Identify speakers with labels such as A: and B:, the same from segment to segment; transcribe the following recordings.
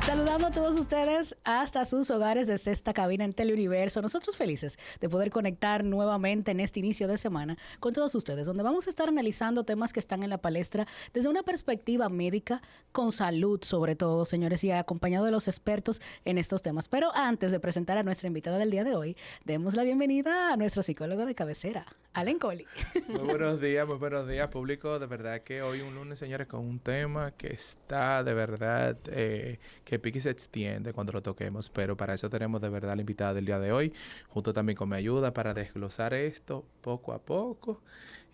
A: Saludando a todos ustedes hasta sus hogares desde esta cabina en Teleuniverso. Nosotros felices de poder conectar nuevamente en este inicio de semana con todos ustedes, donde vamos a estar analizando temas que están en la palestra desde una perspectiva médica, con salud sobre todo, señores, y acompañado de los expertos en estos temas. Pero antes de presentar a nuestra invitada del día de hoy, demos la bienvenida a nuestro psicólogo de cabecera, Allen Coley.
B: Muy buenos días, público. De verdad que hoy un lunes, señores, con un tema que está de verdad que pique y se extiende cuando lo toquemos, pero para eso tenemos de verdad la invitada del día de hoy, junto también con mi ayuda para desglosar esto poco a poco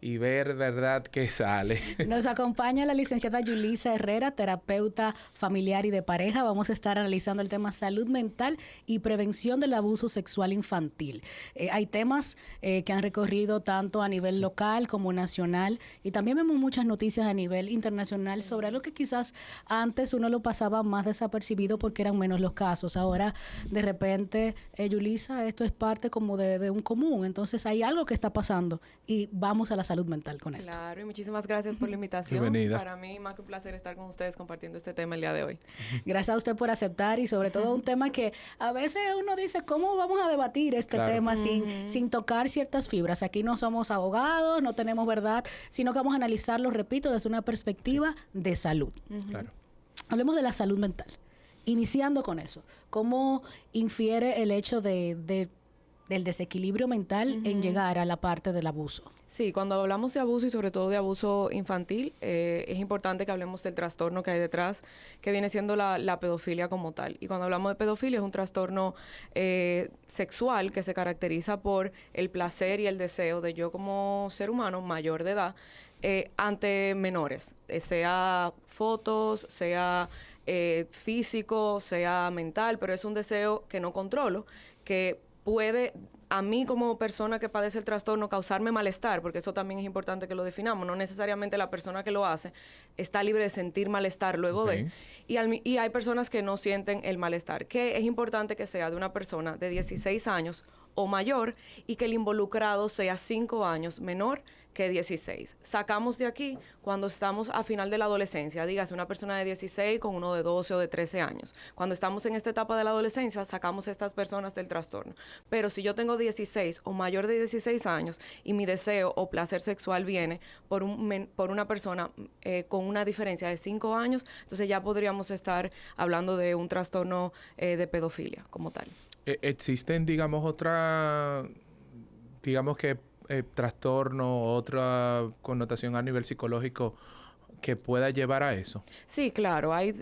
B: y ver, verdad, qué sale.
A: Nos acompaña la licenciada Yulisa Herrera, terapeuta familiar y de pareja. Vamos a estar analizando el tema salud mental y prevención del abuso sexual infantil. Hay temas que han recorrido tanto a nivel local como nacional, y también vemos muchas noticias a nivel internacional sobre algo que quizás antes uno lo pasaba más desapercibido porque eran menos los casos. Ahora, de repente, Yulisa, esto es parte como de un común. Entonces, hay algo que está pasando y vamos a la salud mental con esto.
C: Claro, y muchísimas gracias por la invitación.
B: Bienvenida.
C: Para mí, más que un placer estar con ustedes compartiendo este tema el día de hoy.
A: Gracias a usted por aceptar, y sobre todo un tema que a veces uno dice, ¿cómo vamos a debatir este tema sin tocar ciertas fibras? Aquí no somos abogados, no tenemos verdad, sino que vamos a analizarlo, repito, desde una perspectiva de salud.
B: Claro.
A: Hablemos de la salud mental. Iniciando con eso, ¿cómo infiere el hecho del desequilibrio mental en llegar a la parte del abuso?
C: Sí, cuando hablamos de abuso y sobre todo de abuso infantil, es importante que hablemos del trastorno que hay detrás, que viene siendo la pedofilia como tal. Y cuando hablamos de pedofilia, es un trastorno sexual que se caracteriza por el placer y el deseo de yo como ser humano mayor de edad ante menores, sea fotos, sea físico, sea mental, pero es un deseo que no controlo, que puede a mí como persona que padece el trastorno causarme malestar, porque eso también es importante que lo definamos. No necesariamente la persona que lo hace está libre de sentir malestar luego de. Y hay personas que no sienten el malestar, que es importante que sea de una persona de 16 años o mayor y que el involucrado sea 5 años menor que 16. Sacamos de aquí cuando estamos a final de la adolescencia, dígase una persona de 16 con uno de 12 o de 13 años. Cuando estamos en esta etapa de la adolescencia, sacamos a estas personas del trastorno. Pero si yo tengo 16 o mayor de 16 años y mi deseo o placer sexual viene por una persona con una diferencia de 5 años, entonces ya podríamos estar hablando de un trastorno de pedofilia como tal.
B: ¿Existen, digamos, trastorno, otra connotación a nivel psicológico que pueda llevar a eso?
C: Sí, claro. Hay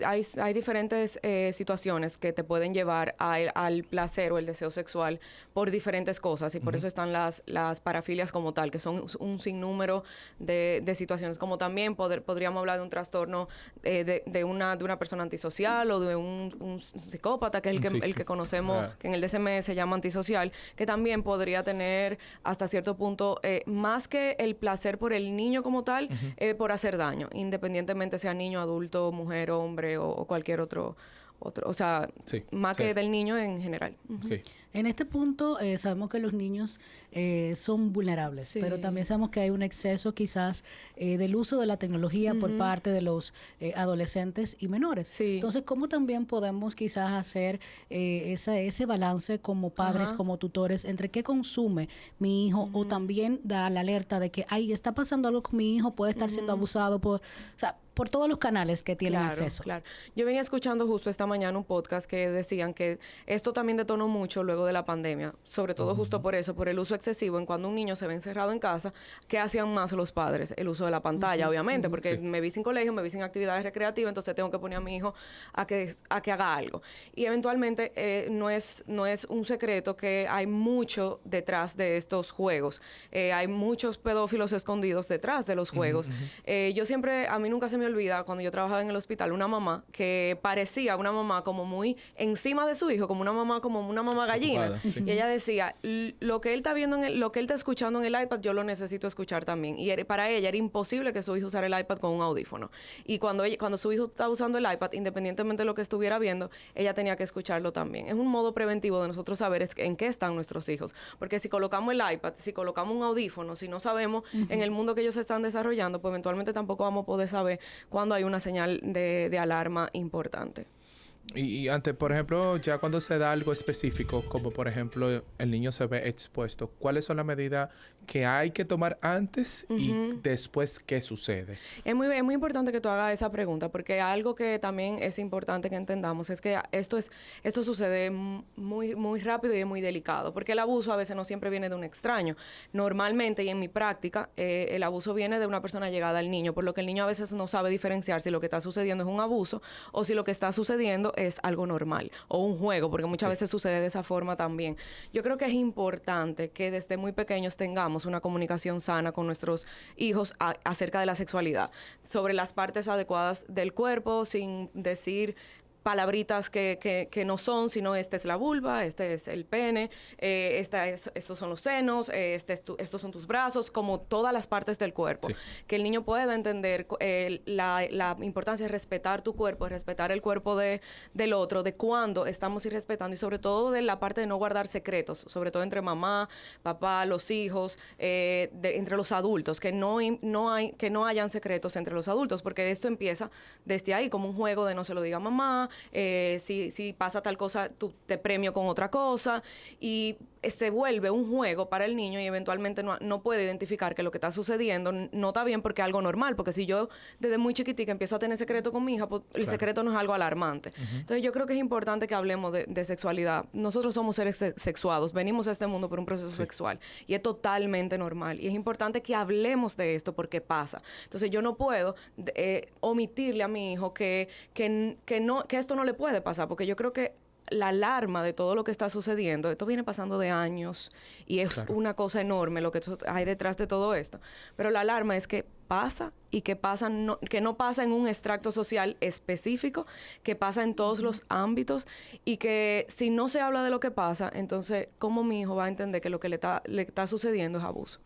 C: diferentes situaciones que te pueden llevar al placer o el deseo sexual por diferentes cosas, y por eso están las parafilias como tal, que son un sinnúmero de situaciones. Como también podríamos hablar de un trastorno de una persona antisocial o de un psicópata, que es el que conocemos, que en el DSM se llama antisocial, que también podría tener hasta cierto punto, más que el placer por el niño como tal, por hacer daño, independientemente sea niño, adulto, mujer, hombre o cualquier otro, o sea, más que del niño en general.
A: En este punto sabemos que los niños son vulnerables, pero también sabemos que hay un exceso quizás del uso de la tecnología por parte de los adolescentes y menores. Entonces, ¿cómo también podemos quizás hacer ese balance como padres, como tutores, entre qué consume mi hijo, o también da la alerta de que está pasando algo con mi hijo, puede estar siendo abusado por todos los canales que tienen acceso?
C: Claro. Yo venía escuchando justo esta mañana un podcast que decían que esto también detonó mucho luego de la pandemia, sobre todo justo por eso, por el uso excesivo. En cuando un niño se ve encerrado en casa, ¿qué hacían más los padres? El uso de la pantalla, obviamente, porque me vi sin colegio, me vi sin actividades recreativas, entonces tengo que poner a mi hijo a que haga algo. Y eventualmente no es un secreto que hay mucho detrás de estos juegos. Hay muchos pedófilos escondidos detrás de los juegos. A mí nunca se me olvida cuando yo trabajaba en el hospital, una mamá que parecía una mamá como muy encima de su hijo, como una mamá gallina. Y ella decía, lo que él está viendo, lo que él está escuchando en el iPad, yo lo necesito escuchar también. Y para ella era imposible que su hijo usara el iPad con un audífono. Y cuando su hijo estaba usando el iPad, independientemente de lo que estuviera viendo, ella tenía que escucharlo también. Es un modo preventivo de nosotros saber en qué están nuestros hijos. Porque si colocamos el iPad, si colocamos un audífono, si no sabemos en el mundo que ellos están desarrollando, pues eventualmente tampoco vamos a poder saber cuando hay una señal de alarma importante.
B: Y antes, por ejemplo, ya cuando se da algo específico, como por ejemplo el niño se ve expuesto, ¿cuáles son las medidas que hay que tomar antes y después qué sucede?
C: Es muy importante que tú hagas esa pregunta, porque algo que también es importante que entendamos es que esto sucede muy rápido y es muy delicado, porque el abuso a veces no siempre viene de un extraño. Normalmente, y en mi práctica, el abuso viene de una persona llegada al niño, por lo que el niño a veces no sabe diferenciar si lo que está sucediendo es un abuso o si lo que está sucediendo es algo normal o un juego, porque muchas veces sucede de esa forma también. Yo creo que es importante que desde muy pequeños tengamos una comunicación sana con nuestros hijos acerca de la sexualidad, sobre las partes adecuadas del cuerpo, sin decir palabritas que no son, sino esta es la vulva, este es el pene, estos son los senos, estos son tus brazos, como todas las partes del cuerpo. Sí. Que el niño pueda entender la importancia de respetar tu cuerpo, respetar el cuerpo del otro, de cuándo estamos irrespetando y sobre todo de la parte de no guardar secretos, sobre todo entre mamá, papá, los hijos, entre los adultos, que no hayan secretos entre los adultos, porque esto empieza desde ahí como un juego de no se lo diga a mamá, si pasa tal cosa, tú te premio con otra cosa y se vuelve un juego para el niño y eventualmente no puede identificar que lo que está sucediendo no está bien porque es algo normal, porque si yo desde muy chiquitica empiezo a tener secreto con mi hija, pues el secreto no es algo alarmante. Entonces yo creo que es importante que hablemos de sexualidad. Nosotros somos seres sexuados, venimos a este mundo por un proceso sexual y es totalmente normal y es importante que hablemos de esto porque pasa. Entonces yo no puedo omitirle a mi hijo que esto no le puede pasar, porque yo creo que la alarma de todo lo que está sucediendo, esto viene pasando de años y es una cosa enorme lo que hay detrás de todo esto, pero la alarma es que pasa y que no pasa en un extracto social específico, que pasa en todos los ámbitos y que si no se habla de lo que pasa, entonces ¿cómo mi hijo va a entender que lo que le está sucediendo es abuso?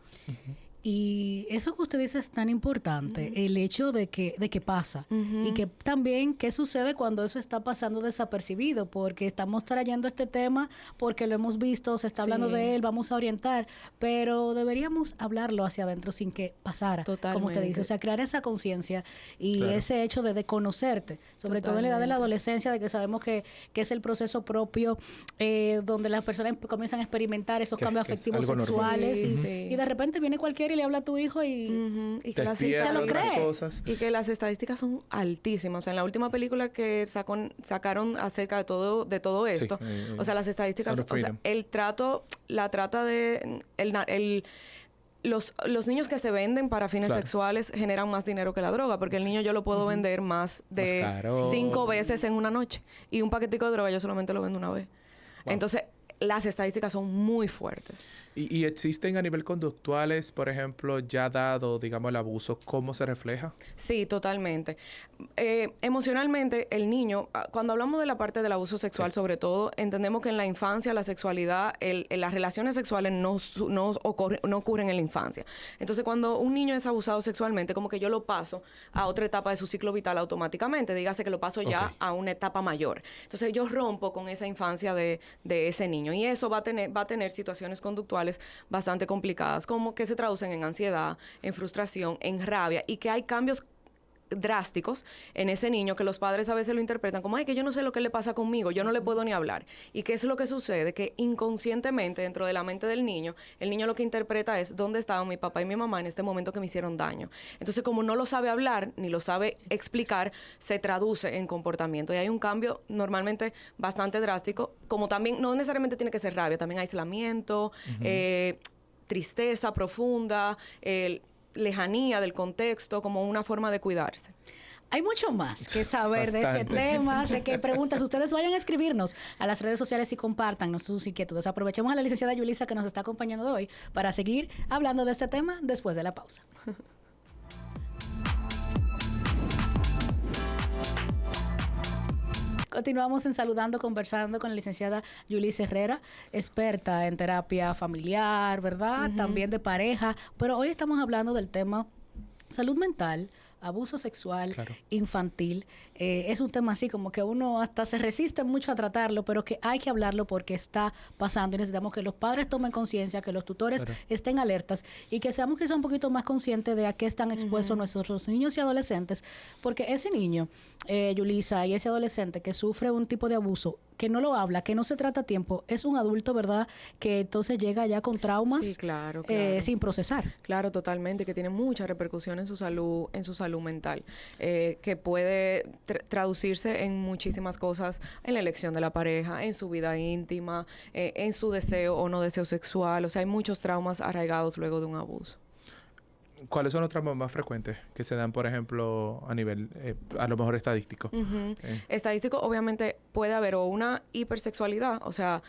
A: Y eso que usted dice es tan importante, el hecho de que pasa y que también qué sucede cuando eso está pasando desapercibido, porque estamos trayendo este tema porque lo hemos visto, se está hablando de él, vamos a orientar, pero deberíamos hablarlo hacia adentro sin que pasara, como usted dice, o sea, crear esa conciencia y ese hecho de conocerte, sobre todo en la edad de la adolescencia, de que sabemos que es el proceso propio donde las personas comienzan a experimentar esos cambios afectivos sexuales y de repente viene cualquiera y le habla a tu hijo y
C: que las
A: lo cree.
C: Y que las estadísticas son altísimas. O sea, en la última película que sacaron acerca de todo esto, o sea, las estadísticas, o sea, los niños que se venden para fines sexuales generan más dinero que la droga, porque el niño yo lo puedo vender más de 5 veces en una noche y un paquetico de droga yo solamente lo vendo una vez. Entonces, las estadísticas son muy fuertes.
B: ¿Y existen a nivel conductuales, por ejemplo, ya dado, digamos, el abuso, cómo se refleja?
C: Sí, totalmente. Emocionalmente, el niño, cuando hablamos de la parte del abuso sexual, sobre todo, entendemos que en la infancia la sexualidad, las relaciones sexuales no ocurren en la infancia. Entonces, cuando un niño es abusado sexualmente, como que yo lo paso a otra etapa de su ciclo vital automáticamente. Dígase que lo paso ya a una etapa mayor. Entonces, yo rompo con esa infancia de ese niño. Y eso va a tener situaciones conductuales bastante complicadas, como que se traducen en ansiedad, en frustración, en rabia, y que hay cambios drásticos en ese niño que los padres a veces lo interpretan como, ay, que yo no sé lo que le pasa conmigo, yo no le puedo ni hablar. ¿Y qué es lo que sucede? Que inconscientemente dentro de la mente del niño, el niño lo que interpreta es dónde estaban mi papá y mi mamá en este momento que me hicieron daño. Entonces, como no lo sabe hablar ni lo sabe explicar, se traduce en comportamiento. Y hay un cambio normalmente bastante drástico, como también no necesariamente tiene que ser rabia, también aislamiento, tristeza profunda, lejanía del contexto, como una forma de cuidarse.
A: Hay mucho más que saber de este tema. Sé que hay preguntas. Ustedes vayan a escribirnos a las redes sociales y compartan sus inquietudes. Aprovechemos a la licenciada Yulisa que nos está acompañando hoy para seguir hablando de este tema después de la pausa. Continuamos en Saludando, conversando con la licenciada Yulisa Herrera, experta en terapia familiar, ¿verdad? También de pareja. Pero hoy estamos hablando del tema salud mental abuso sexual
B: Claro.
A: infantil. Es un tema así como que uno hasta se resiste mucho a tratarlo, pero que hay que hablarlo porque está pasando y necesitamos que los padres tomen conciencia, que los tutores
B: Claro.
A: estén alertas y que seamos quizá un poquito más conscientes de a qué están expuestos nuestros niños y adolescentes, porque ese niño, Yulisa, y ese adolescente que sufre un tipo de abuso, que no lo habla, que no se trata a tiempo, es un adulto, ¿verdad?, que entonces llega ya con traumas
C: Sí, claro, claro.
A: sin procesar.
C: Claro, totalmente, que tiene mucha repercusión en su salud mental, que puede traducirse en muchísimas cosas, en la elección de la pareja, en su vida íntima, en su deseo o no deseo sexual. O sea, hay muchos traumas arraigados luego de un abuso.
B: ¿Cuáles son los traumas más frecuentes que se dan, por ejemplo, a nivel, a lo mejor estadístico?
C: Estadístico, obviamente, puede haber o una hipersexualidad, o sea,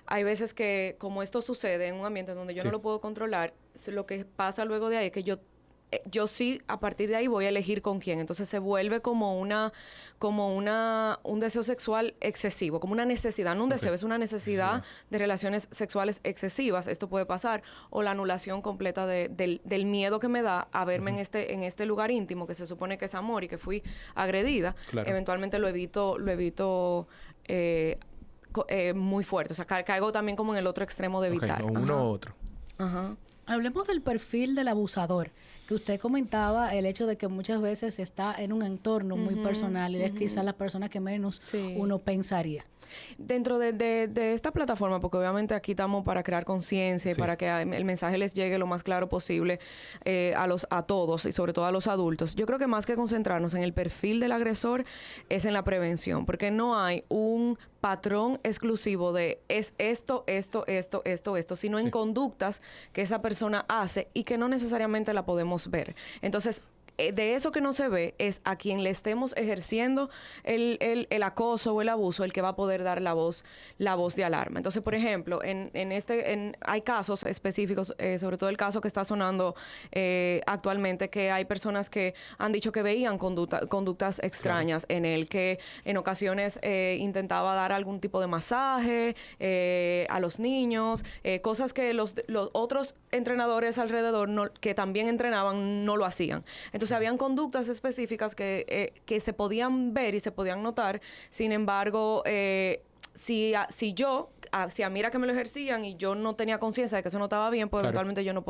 C: hay veces que como esto sucede en un ambiente en donde yo no lo puedo controlar, lo que pasa luego de ahí es que yo sí, a partir de ahí voy a elegir con quién. Entonces se vuelve como un deseo sexual excesivo, como una necesidad, no un deseo, es una necesidad de relaciones sexuales excesivas. Esto puede pasar. O la anulación completa del miedo que me da a verme en este lugar íntimo, que se supone que es amor y que fui agredida.
B: Claro.
C: Eventualmente lo evito muy fuerte. O sea, caigo también como en el otro extremo de evitar.
B: O uno u otro.
C: Ajá.
A: Hablemos del perfil del abusador, que usted comentaba el hecho de que muchas veces está en un entorno muy personal y es quizás la persona que menos uno pensaría.
C: Dentro de esta plataforma, porque obviamente aquí estamos para crear conciencia y para que el mensaje les llegue lo más claro posible a todos y sobre todo a los adultos, yo creo que más que concentrarnos en el perfil del agresor es en la prevención, porque no hay un patrón exclusivo de es esto, sino en conductas que esa persona hace y que no necesariamente la podemos ver. Entonces, de eso que no se ve es a quien le estemos ejerciendo el acoso o el abuso el que va a poder dar la voz de alarma. Entonces, por ejemplo, hay casos específicos, sobre todo el caso que está sonando actualmente, que hay personas que han dicho que veían conductas extrañas en él, que en ocasiones intentaba dar algún tipo de masaje a los niños, cosas que los otros entrenadores alrededor que también entrenaban no lo hacían. Entonces, habían conductas específicas que se podían ver y se podían notar. Sin embargo, si a mí era que me lo ejercían y yo no tenía conciencia de que eso no estaba bien, pues eventualmente yo no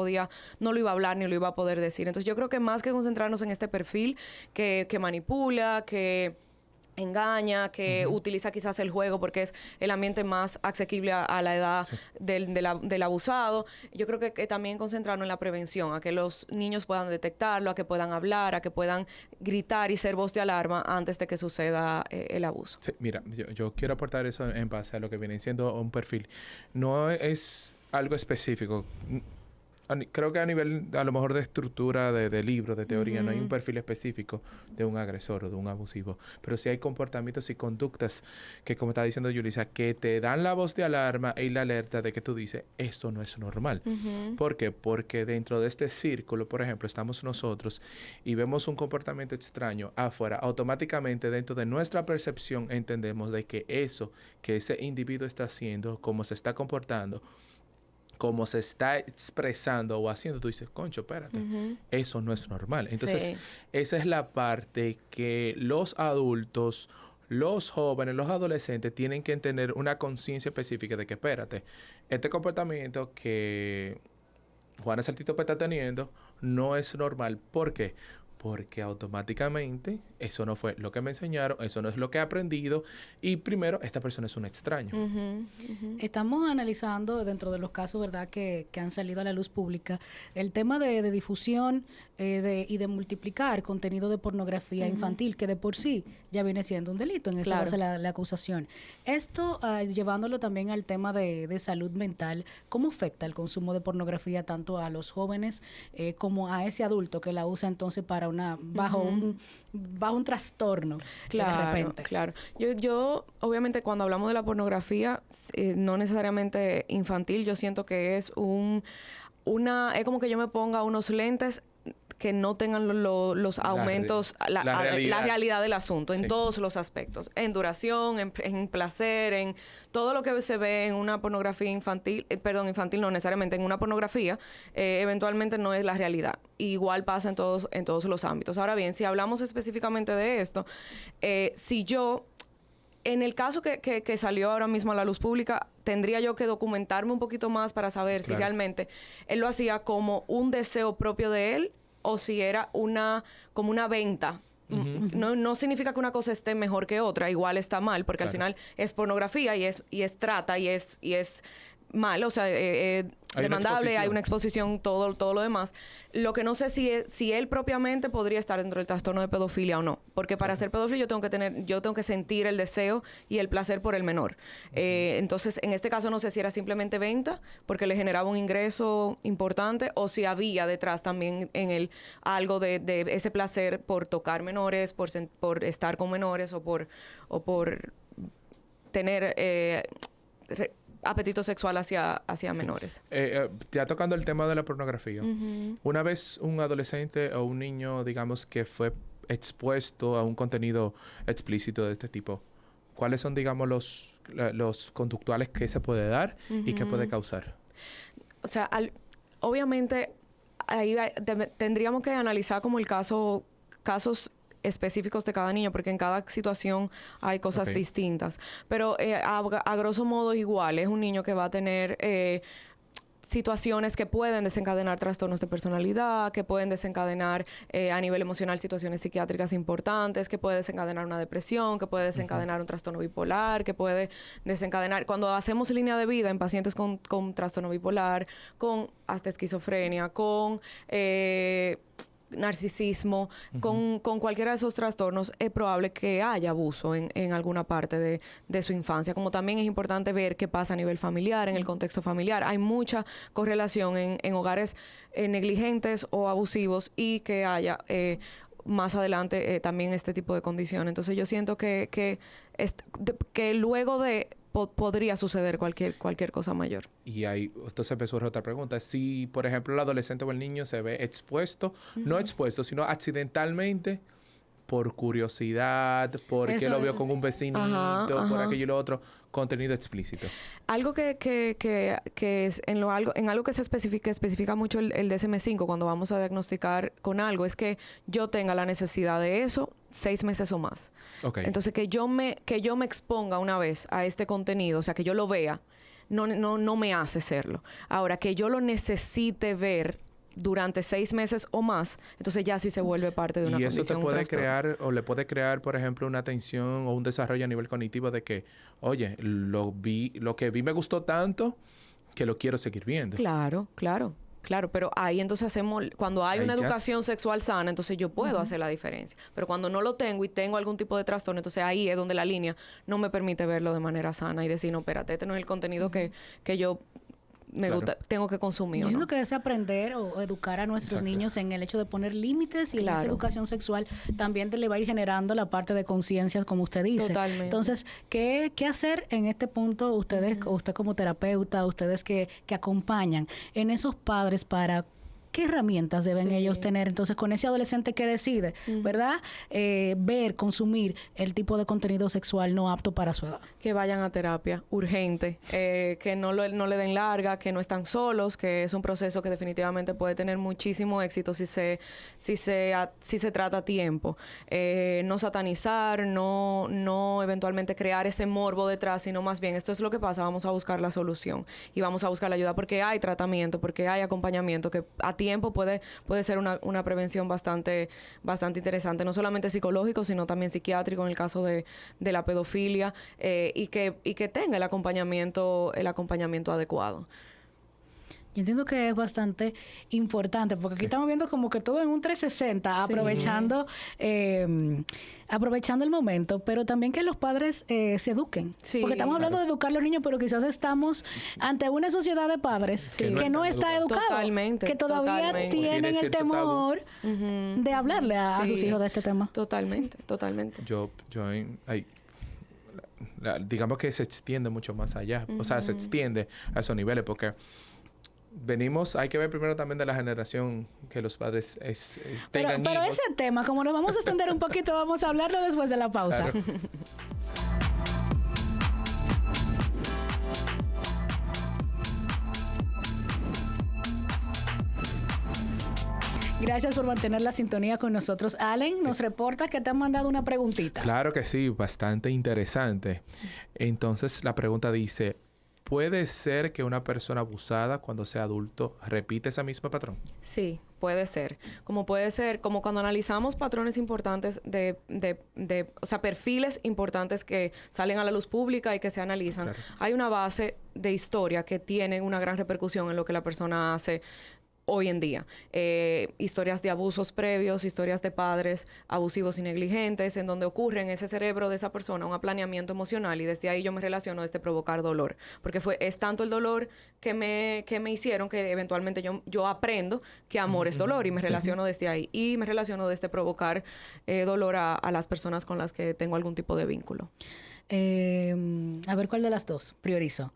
C: lo iba a hablar ni lo iba a poder decir. Entonces, yo creo que más que concentrarnos en este perfil que manipula, que engaña, que utiliza quizás el juego porque es el ambiente más asequible a la edad del abusado. Yo creo que también concentrarnos en la prevención, a que los niños puedan detectarlo, a que puedan hablar, a que puedan gritar y ser voz de alarma antes de que suceda el abuso.
B: Sí, mira, yo quiero aportar eso en base a lo que viene siendo un perfil. No es algo específico. Creo que a nivel, a lo mejor de estructura de libro, de teoría, no hay un perfil específico de un agresor o de un abusivo. Pero sí hay comportamientos y conductas que, como está diciendo Yulisa, que te dan la voz de alarma y la alerta de que tú dices, esto no es normal. ¿Por qué? Porque dentro de este círculo, por ejemplo, estamos nosotros y vemos un comportamiento extraño afuera. Automáticamente, dentro de nuestra percepción, entendemos de que eso que ese individuo está haciendo, cómo se está comportando, como se está expresando o haciendo, tú dices, concho, espérate, eso no es normal. Entonces, esa es la parte que los adultos, los jóvenes, los adolescentes tienen que tener una conciencia específica de que, espérate, este comportamiento que Juana Saltito está teniendo no es normal. ¿Por qué? Porque automáticamente eso no fue lo que me enseñaron, eso no es lo que he aprendido y primero, esta persona es un extraño.
A: Estamos analizando dentro de los casos, ¿verdad?, que han salido a la luz pública, el tema de difusión y de multiplicar contenido de pornografía infantil, que de por sí ya viene siendo un delito, en eso basa la acusación. Esto, llevándolo también al tema de salud mental, ¿cómo afecta el consumo de pornografía tanto a los jóvenes como a ese adulto que la usa entonces para bajo un trastorno de repente?
C: Claro. Yo obviamente cuando hablamos de la pornografía, no necesariamente infantil, yo siento que es es como que yo me ponga unos lentes que no tengan los aumentos, la realidad del asunto, en todos los aspectos, en duración, en placer, en todo lo que se ve en una pornografía infantil, infantil no necesariamente, en una pornografía, eventualmente no es la realidad. Igual pasa en todos los ámbitos. Ahora bien, si hablamos específicamente de esto, en el caso que salió ahora mismo a la luz pública, tendría yo que documentarme un poquito más para saber si realmente él lo hacía como un deseo propio de él o si era como una venta. No significa que una cosa esté mejor que otra, igual está mal, porque al final es pornografía y es trata y es mal, o sea, demandable, hay una exposición, todo lo demás. Lo que no sé si él propiamente podría estar dentro del trastorno de pedofilia o no, porque para ser pedófilo yo tengo que sentir el deseo y el placer por el menor. Entonces, en este caso no sé si era simplemente venta, porque le generaba un ingreso importante, o si había detrás también en él algo de ese placer por tocar menores, por estar con menores o por tener apetito sexual hacia menores.
B: Ya tocando el tema de la pornografía. Una vez un adolescente o un niño, digamos, que fue expuesto a un contenido explícito de este tipo, ¿cuáles son, digamos, los conductuales que se puede dar y que puede causar?
C: O sea, obviamente ahí tendríamos que analizar como casos específicos de cada niño, porque en cada situación hay cosas distintas. Pero a grosso modo igual, es un niño que va a tener situaciones que pueden desencadenar trastornos de personalidad, que pueden desencadenar a nivel emocional situaciones psiquiátricas importantes, que puede desencadenar una depresión, que puede desencadenar un trastorno bipolar, que puede desencadenar... Cuando hacemos línea de vida en pacientes con trastorno bipolar, con hasta esquizofrenia, con... narcisismo, con cualquiera de esos trastornos, es probable que haya abuso en alguna parte de su infancia. Como también es importante ver qué pasa a nivel familiar, en el contexto familiar. Hay mucha correlación en hogares negligentes o abusivos y que haya más adelante también este tipo de condición. Entonces yo siento que luego de podría suceder cualquier cosa mayor.
B: Y ahí, entonces me surge otra pregunta. Si, por ejemplo, el adolescente o el niño se ve expuesto, no expuesto, sino accidentalmente, por curiosidad, porque lo vio con un vecinito, por aquello y lo otro, contenido explícito.
C: Algo que es en algo que se especifica mucho el DSM-5 cuando vamos a diagnosticar con algo, es que yo tenga la necesidad de eso 6 meses o más. Entonces, que yo me exponga una vez a este contenido, o sea, que yo lo vea, no me hace serlo. Ahora, que yo lo necesite ver durante 6 meses o más, entonces ya sí se vuelve parte de una condición.
B: Y eso te puede crear, o le puede crear, por ejemplo, una tensión o un desarrollo a nivel cognitivo de que, oye, lo que vi me gustó tanto que lo quiero seguir viendo.
C: Claro, pero ahí entonces cuando hay una educación sexual sana, entonces yo puedo hacer la diferencia. Pero cuando no lo tengo y tengo algún tipo de trastorno, entonces ahí es donde la línea no me permite verlo de manera sana y decir, no, espérate, este no es el contenido que yo me gusta, tengo que consumir.
A: Yo siento que es aprender o educar a nuestros niños en el hecho de poner límites y en esa educación sexual también le va a ir generando la parte de conciencias, como usted dice.
C: Totalmente.
A: Entonces, ¿qué hacer en este punto ustedes, usted como terapeuta, ustedes que acompañan en esos padres para... ¿Qué herramientas deben ellos tener? Entonces, con ese adolescente que decide, ¿verdad? Ver, consumir el tipo de contenido sexual no apto para su edad.
C: Que vayan a terapia, urgente. Que no le den larga, que no están solos, que es un proceso que definitivamente puede tener muchísimo éxito si se trata a tiempo. No satanizar, no eventualmente crear ese morbo detrás, sino más bien, esto es lo que pasa, vamos a buscar la solución y vamos a buscar la ayuda porque hay tratamiento, porque hay acompañamiento que a tiempo puede ser una prevención bastante interesante, no solamente psicológico, sino también psiquiátrico en el caso de la pedofilia, y que tenga el acompañamiento adecuado.
A: Yo entiendo que es bastante importante, porque aquí estamos viendo como que todo en un 360, aprovechando el momento, pero también que los padres se eduquen. Porque estamos hablando de educar a los niños, pero quizás estamos ante una sociedad de padres que no está educada.
C: Totalmente.
A: Que todavía tienen el temor de hablarle a sus hijos de este tema.
C: Totalmente.
B: Digamos que se extiende mucho más allá. O sea, se extiende a esos niveles porque... venimos, hay que ver primero también de la generación que los padres tengan
A: pero
B: hijos.
A: ese tema, como nos vamos a extender un poquito, vamos a hablarlo después de la pausa.
B: Claro.
A: Gracias por mantener la sintonía con nosotros. Allen, nos reporta que te han mandado una preguntita.
B: Claro que sí, bastante interesante. Entonces, la pregunta dice, ¿puede ser que una persona abusada cuando sea adulto repite ese mismo patrón?
C: Sí, puede ser. Como puede ser, como cuando analizamos patrones importantes o sea, perfiles importantes que salen a la luz pública y que se analizan,
B: Claro.
C: hay una base de historia que tiene una gran repercusión en lo que la persona hace hoy en día. Historias de abusos previos, historias de padres abusivos y negligentes, en donde ocurre en ese cerebro de esa persona un aplaneamiento emocional, y desde ahí yo me relaciono desde provocar dolor. Porque es tanto el dolor que me hicieron que eventualmente yo aprendo que amor es dolor, y me relaciono desde ahí. Y me relaciono desde provocar dolor a las personas con las que tengo algún tipo de vínculo.
A: A ver cuál de las dos priorizo.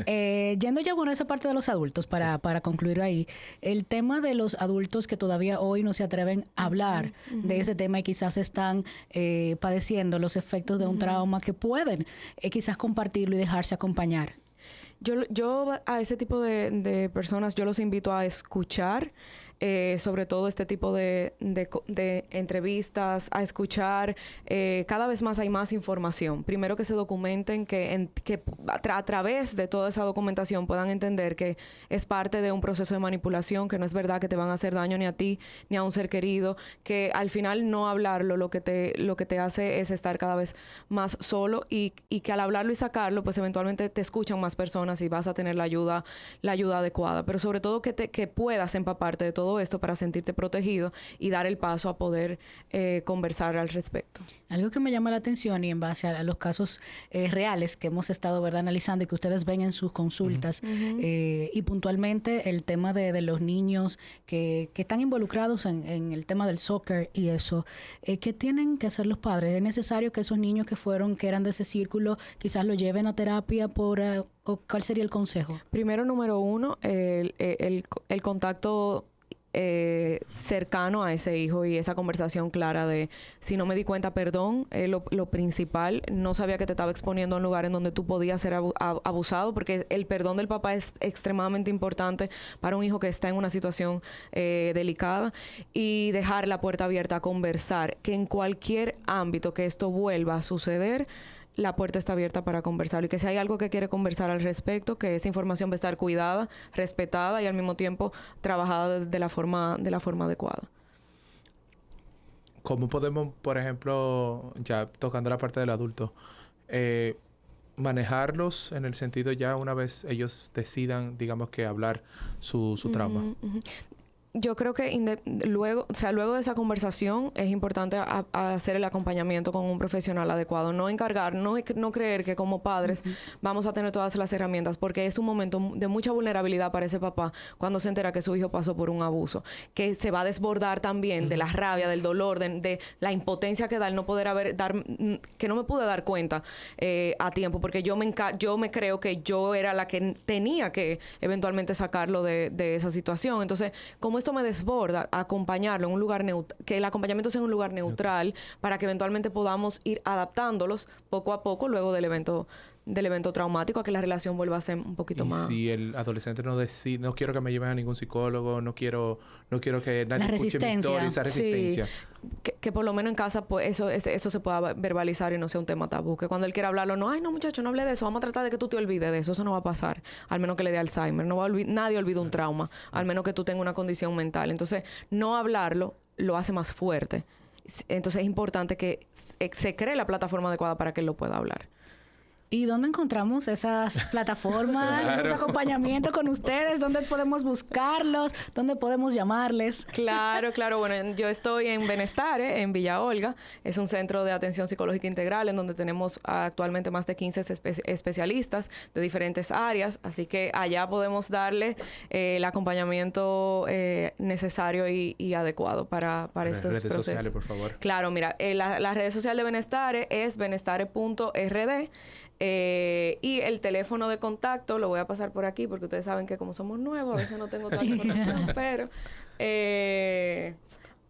A: Yendo ya a esa parte de los adultos, para concluir ahí, el tema de los adultos que todavía hoy no se atreven a hablar de ese tema y quizás están padeciendo los efectos de un trauma, que pueden quizás compartirlo y dejarse acompañar.
C: Yo a ese tipo de personas, yo los invito a escuchar, sobre todo este tipo de entrevistas, a escuchar. Cada vez más hay más información. Primero, que se documenten, que a través de toda esa documentación puedan entender que es parte de un proceso de manipulación, que no es verdad que te van a hacer daño ni a ti ni a un ser querido, que al final no hablarlo lo que te hace es estar cada vez más solo, y que al hablarlo y sacarlo, pues eventualmente te escuchan más personas y vas a tener la ayuda adecuada. Pero sobre todo que puedas empaparte de todo esto para sentirte protegido y dar el paso a poder conversar al respecto.
A: Algo que me llama la atención, y en base a los casos reales que hemos estado, ¿verdad?, analizando y que ustedes ven en sus consultas, y puntualmente el tema de los niños que están involucrados en el tema del soccer y eso, ¿qué tienen que hacer los padres? ¿Es necesario que esos niños que eran de ese círculo quizás lo lleven a terapia o cuál sería el consejo?
C: Primero, número uno, el contacto cercano a ese hijo, y esa conversación clara de: si no me di cuenta, perdón. Lo principal, no sabía que te estaba exponiendo a un lugar en donde tú podías ser abusado, porque el perdón del papá es extremadamente importante para un hijo que está en una situación delicada, y dejar la puerta abierta a conversar, que en cualquier ámbito que esto vuelva a suceder, la puerta está abierta para conversar, y que si hay algo que quiere conversar al respecto, que esa información va a estar cuidada, respetada y al mismo tiempo trabajada de la forma adecuada.
B: ¿Cómo podemos, por ejemplo, ya tocando la parte del adulto, manejarlos en el sentido, ya una vez ellos decidan, digamos, que hablar su trauma?
C: Yo creo que luego de esa conversación es importante hacer el acompañamiento con un profesional adecuado. No creer que como padres vamos a tener todas las herramientas, porque es un momento de mucha vulnerabilidad para ese papá cuando se entera que su hijo pasó por un abuso, que se va a desbordar también de la rabia, del dolor, de la impotencia que da el no poder que no me pude dar cuenta a tiempo, porque yo me creo que yo era la que tenía que eventualmente sacarlo de esa situación. Entonces, como esto me desborda, acompañarlo en un lugar que el acompañamiento sea en un lugar neutral, para que eventualmente podamos ir adaptándolos poco a poco luego del evento traumático, a que la relación vuelva a ser un poquito más.
B: Si el adolescente no decide, no quiero que me lleven a ningún psicólogo, no quiero que nadie escuche mi historia, esa resistencia.
C: Sí, que por lo menos en casa, pues eso se pueda verbalizar y no sea un tema tabú. Que cuando él quiera hablarlo, no, ay, no, muchacho, no hable de eso, vamos a tratar de que tú te olvides de eso. Eso no va a pasar, al menos que le dé Alzheimer. Nadie olvida un trauma, al menos que tú tengas una condición mental. Entonces, no hablarlo lo hace más fuerte. Entonces, es importante que se cree la plataforma adecuada para que él lo pueda hablar.
A: ¿Y dónde encontramos esas plataformas, esos acompañamientos con ustedes? ¿Dónde podemos buscarlos? ¿Dónde podemos llamarles?
C: Claro. Bueno, yo estoy en Benestare, en Villa Olga. Es un centro de atención psicológica integral en donde tenemos actualmente más de 15 especialistas de diferentes áreas. Así que allá podemos darle el acompañamiento necesario y adecuado para estos
B: redes
C: procesos.
B: Sociales, por favor.
C: Claro, mira, las redes sociales de Benestare es benestare.rd. Y el teléfono de contacto lo voy a pasar por aquí porque ustedes saben que como somos nuevos, a veces no tengo tanta conexión, pero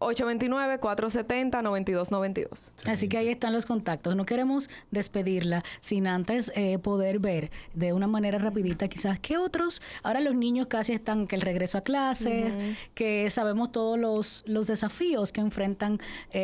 C: 829-470-9292.
A: Así que ahí están los contactos. No queremos despedirla sin antes poder ver de una manera rapidita quizás qué otros. Ahora los niños casi están que el regreso a clases, que sabemos todos los desafíos que enfrentan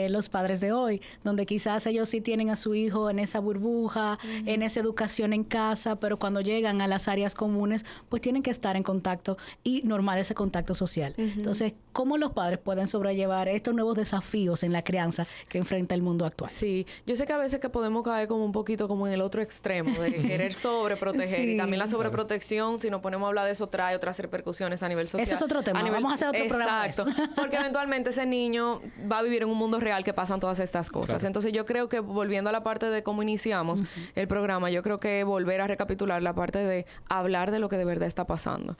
A: los padres de hoy, donde quizás ellos sí tienen a su hijo en esa burbuja, en esa educación en casa, pero cuando llegan a las áreas comunes, pues tienen que estar en contacto y normal ese contacto social. Entonces, ¿cómo los padres pueden sobrellevar estos nuevos desafíos en la crianza que enfrenta el mundo actual?
C: Sí, yo sé que a veces que podemos caer como un poquito como en el otro extremo de querer sobreproteger y también la sobreprotección, si nos ponemos a hablar de eso, trae otras repercusiones a nivel social.
A: Ese es otro tema, vamos a hacer otro programa de eso.
C: Porque eventualmente ese niño va a vivir en un mundo real que pasan todas estas cosas. Entonces yo creo que volviendo a la parte de cómo iniciamos el programa, yo creo que volver a recapitular la parte de hablar de lo que de verdad está pasando.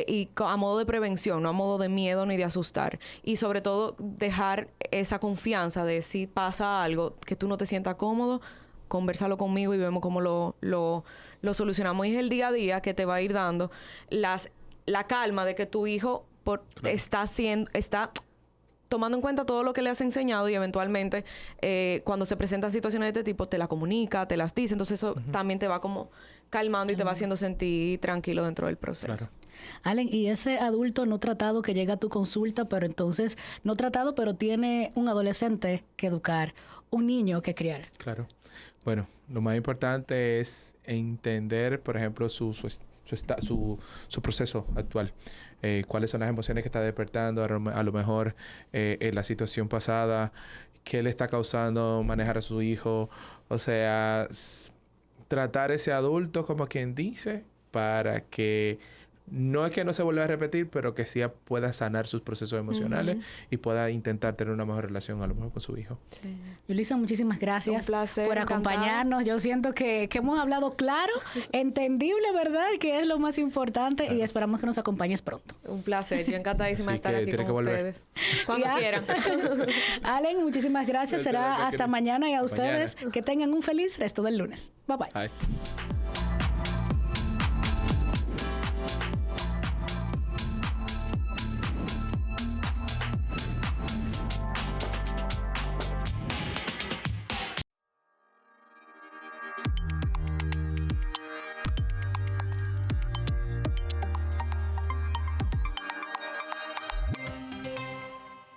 C: Y a modo de prevención, no a modo de miedo ni de asustar. Y sobre todo dejar esa confianza de si pasa algo que tú no te sientas cómodo, conversalo conmigo y vemos cómo lo solucionamos. Y es el día a día que te va a ir dando la calma de que tu hijo está tomando en cuenta todo lo que le has enseñado y eventualmente cuando se presentan situaciones de este tipo te la comunica, te las dice. Entonces eso también te va como calmando y te va haciendo sentir tranquilo dentro del proceso.
B: Claro.
A: Allen, y ese adulto no tratado que llega a tu consulta, pero entonces no tratado, pero tiene un adolescente que educar, un niño que criar.
B: Claro. Bueno, lo más importante es entender, por ejemplo, su proceso actual. Cuáles son las emociones que está despertando, a lo mejor la situación pasada, qué le está causando manejar a su hijo. O sea, tratar ese adulto como quien dice para que no es que no se vuelva a repetir, pero que sí pueda sanar sus procesos emocionales y pueda intentar tener una mejor relación a lo mejor con su hijo.
A: Sí. Yulisa, muchísimas gracias
C: Un placer,
A: por acompañarnos. Yo siento que hemos hablado claro, entendible, ¿verdad? Que es lo más importante y esperamos que nos acompañes pronto.
C: Un placer. Yo encantadísima de estar aquí con ustedes. Cuando quieran.
A: Allen, muchísimas gracias. Será hasta mañana y a ustedes que tengan un feliz resto del lunes. Bye bye.
B: Bye.